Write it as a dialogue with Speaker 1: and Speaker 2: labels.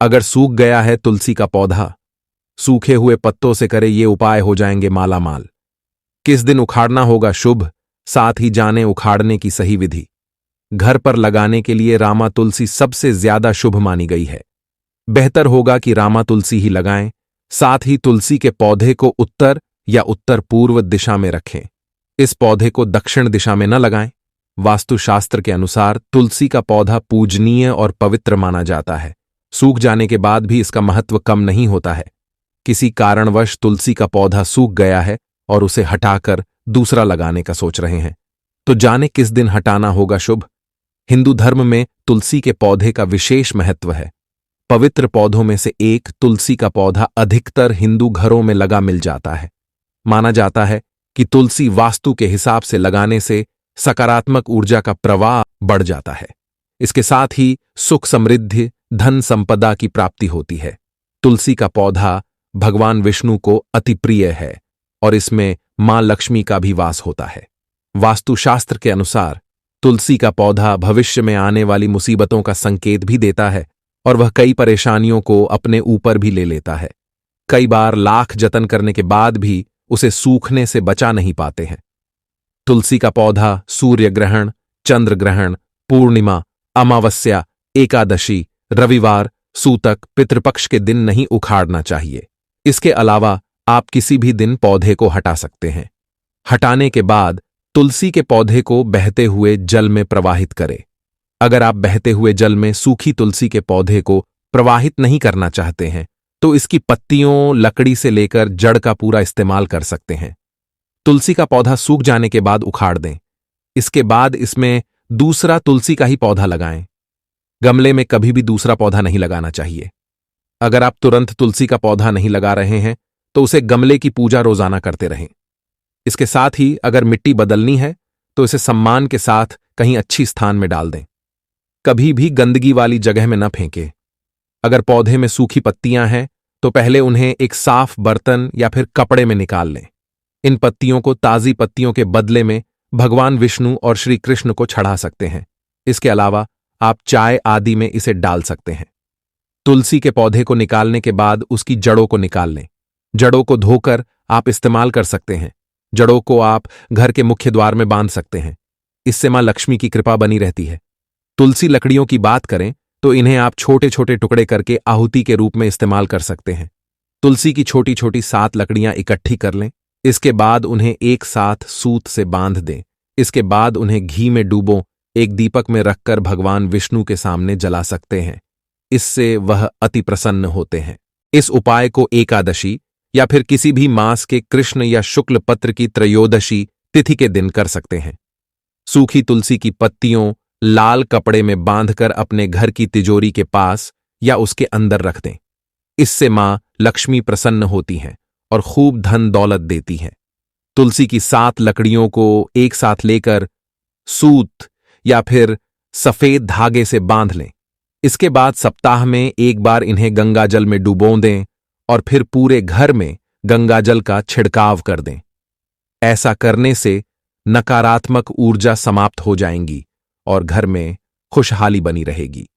Speaker 1: अगर सूख गया है तुलसी का पौधा, सूखे हुए पत्तों से करे ये उपाय हो जाएंगे मालामाल। किस दिन उखाड़ना होगा शुभ, साथ ही जाने उखाड़ने की सही विधि। घर पर लगाने के लिए रामा तुलसी सबसे ज्यादा शुभ मानी गई है। बेहतर होगा कि रामा तुलसी ही लगाएं, साथ ही तुलसी के पौधे को उत्तर या उत्तर पूर्व दिशा में रखें। इस पौधे को दक्षिण दिशा में न लगाएं। वास्तुशास्त्र के अनुसार तुलसी का पौधा पूजनीय और पवित्र माना जाता है। सूख जाने के बाद भी इसका महत्व कम नहीं होता है। किसी कारणवश तुलसी का पौधा सूख गया है और उसे हटाकर दूसरा लगाने का सोच रहे हैं, तो जाने किस दिन हटाना होगा शुभ। हिंदू धर्म में तुलसी के पौधे का विशेष महत्व है। पवित्र पौधों में से एक तुलसी का पौधा अधिकतर हिंदू घरों में लगा मिल जाता है। माना जाता है कि तुलसी वास्तु के हिसाब से लगाने से सकारात्मक ऊर्जा का प्रवाह बढ़ जाता है। इसके साथ ही सुख समृद्धि धन संपदा की प्राप्ति होती है। तुलसी का पौधा भगवान विष्णु को अति प्रिय है और इसमें मां लक्ष्मी का भी वास होता है। वास्तुशास्त्र के अनुसार तुलसी का पौधा भविष्य में आने वाली मुसीबतों का संकेत भी देता है और वह कई परेशानियों को अपने ऊपर भी ले लेता है। कई बार लाख जतन करने के बाद भी उसे सूखने से बचा नहीं पाते हैं। तुलसी का पौधा सूर्य ग्रहण, चंद्र ग्रहण, पूर्णिमा, अमावस्या, एकादशी, रविवार, सूतक, पितृपक्ष के दिन नहीं उखाड़ना चाहिए। इसके अलावा आप किसी भी दिन पौधे को हटा सकते हैं। हटाने के बाद तुलसी के पौधे को बहते हुए जल में प्रवाहित करें। अगर आप बहते हुए जल में सूखी तुलसी के पौधे को प्रवाहित नहीं करना चाहते हैं तो इसकी पत्तियों, लकड़ी से लेकर जड़ का पूरा इस्तेमाल कर सकते हैं। तुलसी का पौधा सूख जाने के बाद उखाड़ दें। इसके बाद इसमें दूसरा तुलसी का ही पौधा लगाएं। गमले में कभी भी दूसरा पौधा नहीं लगाना चाहिए। अगर आप तुरंत तुलसी का पौधा नहीं लगा रहे हैं तो उसे गमले की पूजा रोजाना करते रहें। इसके साथ ही अगर मिट्टी बदलनी है तो इसे सम्मान के साथ कहीं अच्छी स्थान में डाल दें। कभी भी गंदगी वाली जगह में न फेंकें। अगर पौधे में सूखी पत्तियां हैं तो पहले उन्हें एक साफ बर्तन या फिर कपड़े में निकाल लें। इन पत्तियों को ताजी पत्तियों के बदले में भगवान विष्णु और श्री कृष्ण को चढ़ा सकते हैं। इसके अलावा आप चाय आदि में इसे डाल सकते हैं। तुलसी के पौधे को निकालने के बाद उसकी जड़ों को निकाल लें। जड़ों को धोकर आप इस्तेमाल कर सकते हैं। जड़ों को आप घर के मुख्य द्वार में बांध सकते हैं। इससे मां लक्ष्मी की कृपा बनी रहती है। तुलसी लकड़ियों की बात करें तो इन्हें आप छोटे छोटे टुकड़े करके आहुति के रूप में इस्तेमाल कर सकते हैं। तुलसी की छोटी छोटी 7 लकड़ियां इकट्ठी कर लें। इसके बाद उन्हें एक साथ सूत से बांध दें। इसके बाद उन्हें घी में डूबो एक दीपक में रखकर भगवान विष्णु के सामने जला सकते हैं। इससे वह अति प्रसन्न होते हैं। इस उपाय को एकादशी या फिर किसी भी मास के कृष्ण या शुक्ल पत्र की त्रयोदशी तिथि के दिन कर सकते हैं। सूखी तुलसी की पत्तियों लाल कपड़े में बांधकर अपने घर की तिजोरी के पास या उसके अंदर रख दें। इससे मां लक्ष्मी प्रसन्न होती हैं और खूब धन दौलत देती हैं। तुलसी की 7 लकड़ियों को एक साथ लेकर सूत या फिर सफेद धागे से बांध लें। इसके बाद सप्ताह में एक बार इन्हें गंगाजल में डुबो दें और फिर पूरे घर में गंगाजल का छिड़काव कर दें। ऐसा करने से नकारात्मक ऊर्जा समाप्त हो जाएंगी और घर में खुशहाली बनी रहेगी।